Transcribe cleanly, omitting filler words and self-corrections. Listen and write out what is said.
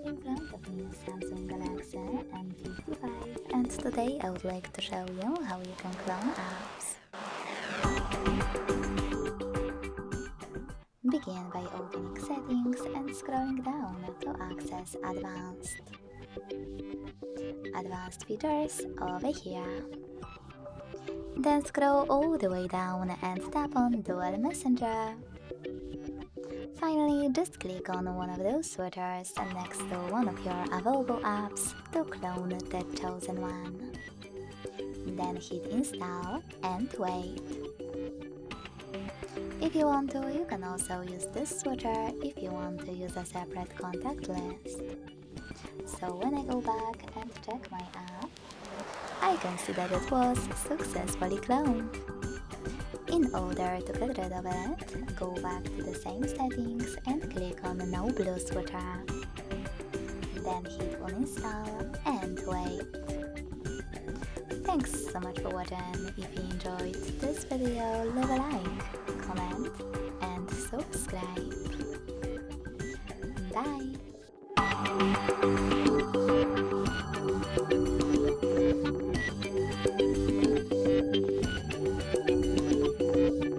In front of me is Samsung Galaxy M55, and today I would like to show you how you can clone apps. Begin by opening Settings and scrolling down to access Advanced features over here. Then scroll all the way down and tap on Dual Messenger. Finally, just click on one of those switchers next to one of your available apps to clone the chosen one. Then hit install and wait. If you want to, you can also use this switcher if you want to use a separate contact list. So when I go back and check my app, I can see that it was successfully cloned. In order to get rid of it, go back to the same settings and click on the No Blue switcher. Then hit uninstall and wait. Thanks so much for watching. If you enjoyed this video, leave a like, comment and subscribe. Bye!